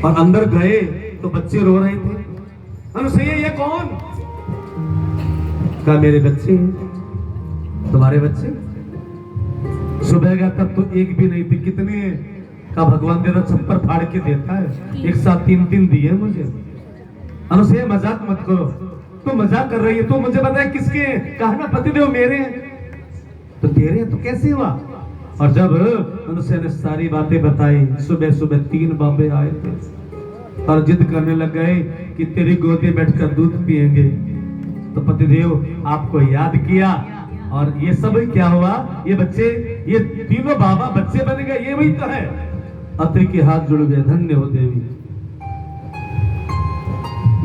और अंदर गए तो बच्चे रो रहे थे। अनुसैया ये कौन? कहा मेरे बच्चे हैं। तुम्हारे बच्चे? सुबह गया तब तो एक भी नहीं थे। कितने? का भगवान तेरा छप्पर फाड़ के देता है, एक साथ 3-3 दिए मुझे। अनुसैया मजाक मत करो, तू मजाक कर रही है। तू मुझे बताए किसके हैं? कहा ना पतिदेव मेरे हैं। तो तेरे हैं तो कैसे हुआ? और जब अनुसैया ने सारी बातें बताई, सुबह सुबह 3 बाबे आए थे और जिद करने लग गए कि तेरी गोदी में बैठकर दूध पिएंगे। तो पतिदेव आपको याद किया और ये सब क्या हुआ? ये बच्चे, ये तीनों बाबा बच्चे बन गए। ये वही तो है। अत्रि के हाथ जुड़ गए। धन्य हो देवी।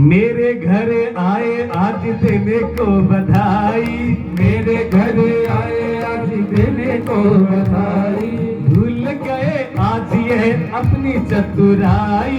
मेरे घर आए आज देने को बधाई, मेरे घर आए आज देने को बधाई। भूल गए आज ये अपनी चतुराई,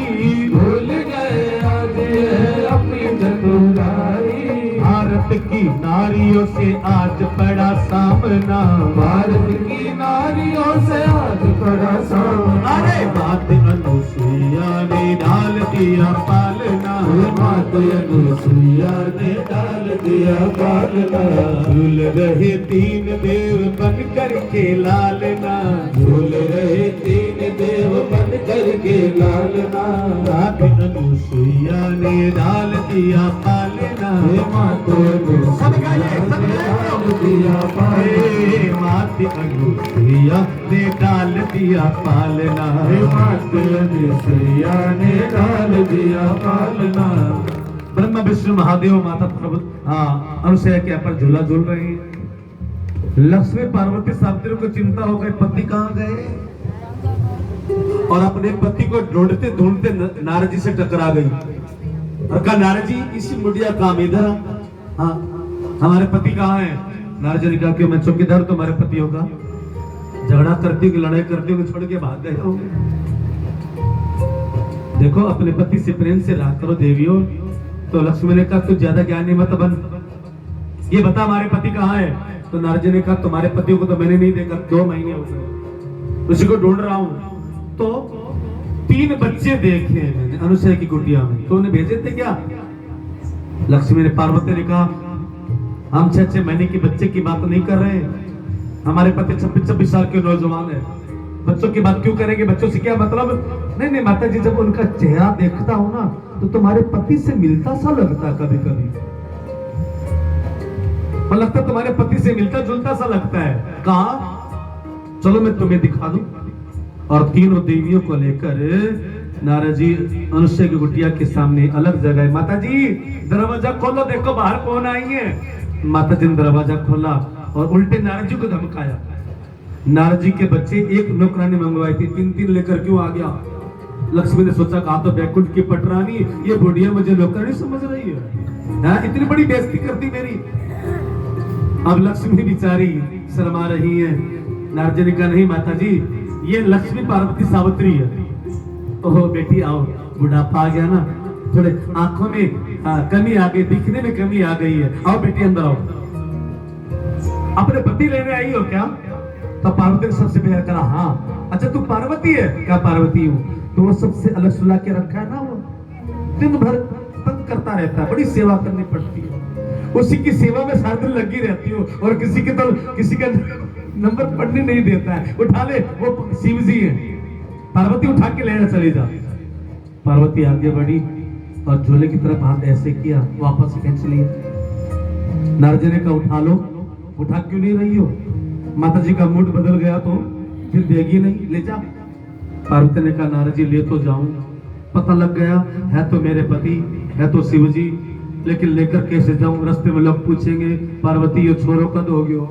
भूल गए आज ये अपनी चतुराई। भारत की नारियों से आज बड़ा सामना, भारत की नारियों से आज बड़ा सामना। अरे बात अनुसुईया ने डाल दिया पालना, बात अनुसुईया ने डाल दिया पालना। भूल रहे 3 देव बन करके लालना, भूल रहे 3 देव बन करके लालना। बात अनुसुईया ने डाल दिया पालना, माता अनुसुईया ने डाल दिया पालना। माता अनुसुईया ने डाल दिया पालना, माता अनुसुईया ने डाल दिया पालना। ब्रह्मा विष्णु महादेव माता प्रभु अनुसैया के ऊपर झूला झूल रहे हैं। लक्ष्मी पार्वती सावित्री को चिंता हो गई, पति कहाँ गए? और अपने पति को ढूंढते ढूंढते नारद जी से टकरा गई और कहा नारद जी इसी मुड़िया काम इधर। हाँ हमारे पति कहाँ है? नारद जी ने कहा कि मैं चौकीदार तुम्हारे पति होगा, झगड़ा करती हो लड़ाई करती हो छोड़ के भाग गए होंगे। देखो अपने पति से प्रेम से रहा करो देवियों। तो लक्ष्मी ने कहा तू ज्यादा ज्ञानी मत बन, ये बता हमारे पति कहाँ है? तो नारद जी ने कहा तुम्हारे पति को तो मैंने नहीं देखा, 2 महीने हो गए, उसी को ढूंढ रहा हूँ। तो 3 बच्चे देखे मैंने अनुसैया की कुटिया में, तो उन्हें भेजे थे क्या? लक्ष्मी ने पार्वती ने कहा हम 6-6 महीने के बच्चे की बात नहीं कर रहे, हमारे पति 26-26 साल के नौजवान है, बच्चों की बात क्यों करेंगे? बच्चों से क्या मतलब? नहीं माता जी, जब उनका चेहरा देखता हूं ना तो तुम्हारे पति से मिलता सा लगता, कभी कभी लगता तुम्हारे पति से मिलता जुलता सा लगता है। कहा चलो मैं तुम्हें दिखा दूं। और तीनों देवियों को लेकर नारद जी अनुसैया की कुटिया के सामने अलग जगह। माता जी दरवाजा खोलो, देखो बाहर कौन आई है। माता जी ने दरवाजा खोला और उल्टे नारद जी को धमकाया। नारद जी के बच्चे एक नौकरानी मंगवाई थी, 3-3 लेकर क्यों आ गया? लक्ष्मी ने सोचा कहा तो बैकुंठ की पटरानी, ये बुढ़िया मुझे नौकरानी समझ रही है, इतनी बड़ी बेइज्जती करती मेरी। अब लक्ष्मी बेचारी शर्मा रही है। नारद जी ने कहा नहीं माता जी, ये लक्ष्मी पार्वती सावित्री है। ओहो बेटी आओ, बुढ़ापा आ गया ना, थोड़े आंखों में कमी आ गई, दिखने में कमी आ गई है, आओ बेटी अंदर आओ। अपने पति लेने आई हो क्या? तो पार्वती ने सबसे पहले कहा हाँ। अच्छा तू पार्वती है? क्या पार्वती हूँ। तो वो सबसे अलग सुला के रखा है ना, वो दिन भर तंग करता रहता है, बड़ी सेवा करनी पड़ती है, उसी की सेवा में सारा दिन लगी रहती हो और किसी का नंबर पढ़ने नहीं देता है। उठा ले, वो शिव जी है, पार्वती उठा के लेना चली जा। पार्वती आगे बढ़ी और झोले की तरफ हाथ ऐसे किया, वापस खींच लिया। नारद जी ने कहा उठा लो। उठा क्यों नहीं रही हो? माता जी का मूड बदल गया तो फिर देगी नहीं, ले जा। पार्वती ने कहा नारद जी ले तो जाऊं, पता लग गया है तो मेरे पति, है तो शिव जी, लेकिन लेकर कैसे जाऊं? रास्ते में लोग पूछेंगे पार्वती ये छोरो कद हो गयो,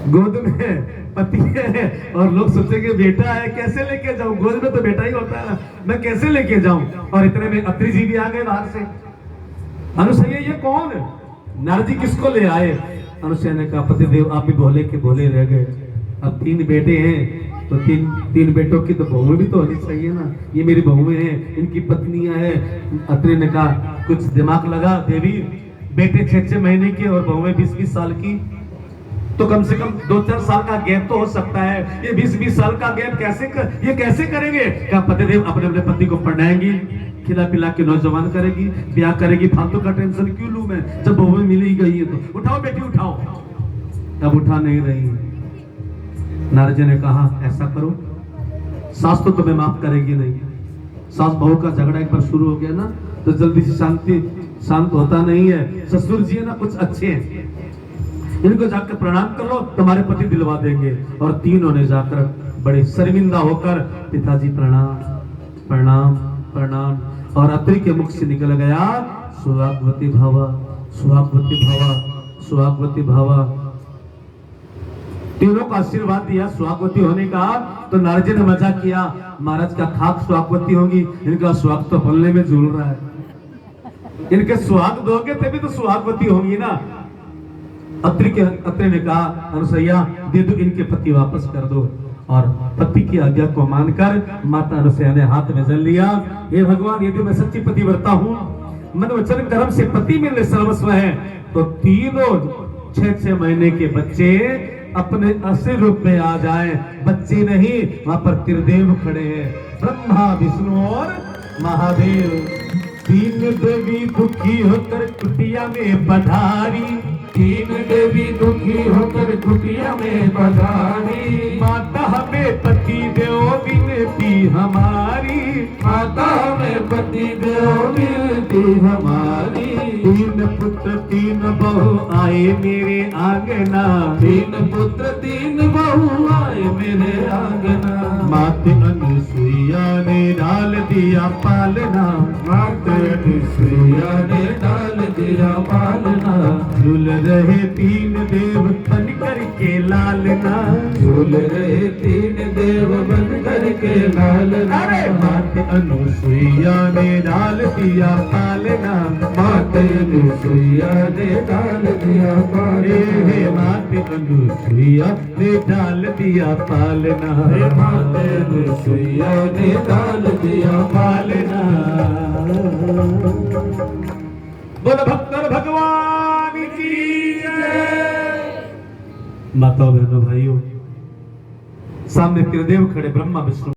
गोद में पति है और लोग सोचेंगे बेटा है, कैसे लेके जाऊं? गोद में तो बेटा ही होता है, मैं कैसे लेके जाऊं? और इतने में अत्रि जी भी आ गए बाहर से। अनुसैया ये कौन है? नारद जी किसको ले आए? अनुसैया ने कहा पतिदेव आप भी भोले के भोले रह गए, अब 3 बेटे हैं तो तीन बेटों की तो बहुएं भी तो होनी चाहिए ना, ये मेरी बहुएं हैं, इनकी पत्नियां हैं। अत्रि ने कहा कुछ दिमाग लगा देवी, बेटे 6-6 महीने के और बहुएं 20-20 साल की, तो कम से कम 2-4 साल का गैप तो हो सकता है। ये 20-20 साल का गैप ये कैसे करेंगे? क्या पतिदेव अपने अपने पति को पढ़ाएंगी, खिला पिला के नौजवान करेगी, ब्याह करेगी? फालतू का टेंशन क्यों लूं मैं, जब बहू मिल ही गई है तो। उठाओ बेटी उठाओ। तब उठा नहीं रही। नारद जी ने कहा ऐसा करो, सास तो तुम्हें माफ करेगी नहीं। सास बहू का झगड़ा एक बार शुरू हो गया ना तो जल्दी से शांत होता नहीं है। ससुर जी है ना कुछ अच्छे हैं, इनको जाकर प्रणाम कर लो, तुम्हारे पति दिलवा देंगे। और तीनों ने जाकर बड़े शर्मिंदा होकर पिताजी प्रणाम प्रणाम प्रणाम। और अत्रि के मुख से निकल गया सुहागवती भव सुहागवती भव सुहागवती भव। तीनों को आशीर्वाद दिया सुहागवती होने का। तो नारद जी ने मजाक किया, महाराज का खाक सुहागवती होंगी, इनका सुहाग तो पल्ले में झूल रहा है, इनके सुहाग दोगे तभी तो सुहागवती होंगी ना। अत्रि ने कहा अनुसैया दे दो, इनके पति वापस कर दो। और पति की आज्ञा को मानकर माता अनुसैया ने हाथ में जल लिया। हे भगवान, यदि मैं सच्ची पतिव्रता हूँ, मन वचन कर्म से पति मिलने सर्वस्व है, तो तीनों 6-6 महीने के बच्चे अपने असली रूप में आ जाएं। बच्चे नहीं, वहां पर त्रिदेव खड़े हैं, ब्रह्मा विष्णु और महादेव। तीन देवी दुखी होकर कुटिया में पधारी, तीन देवी दुखी होकर कुटिया में पधारी। माता हमें पति देव विनती हमारी, माता हमें पति देव विनती हमारी। तीन पुत्र 3 बहू आए मेरे आंगना, 3 पुत्र 3 बहू आए मेरे आंगना। माते अनुसुईया ने डाल दिया पालना, माते अनुसुईया ने डाल दिया पालना। झूल रहे 3 देव बन करके लालना, झूल रहे 3 देव बन करके लालना। अरे माते अनुसुईया ने डाल दिया पालना, माते अनुसुईया ने डाल दिया पालना। माते अनुसुईया ने डाल दिया पालना, माते अनुसुईया ने डाल दिया पालना। बोल भक्तर भगवान की जय। माताओं बहनों भाइयों, सामने त्रिदेव खड़े, ब्रह्मा विष्णु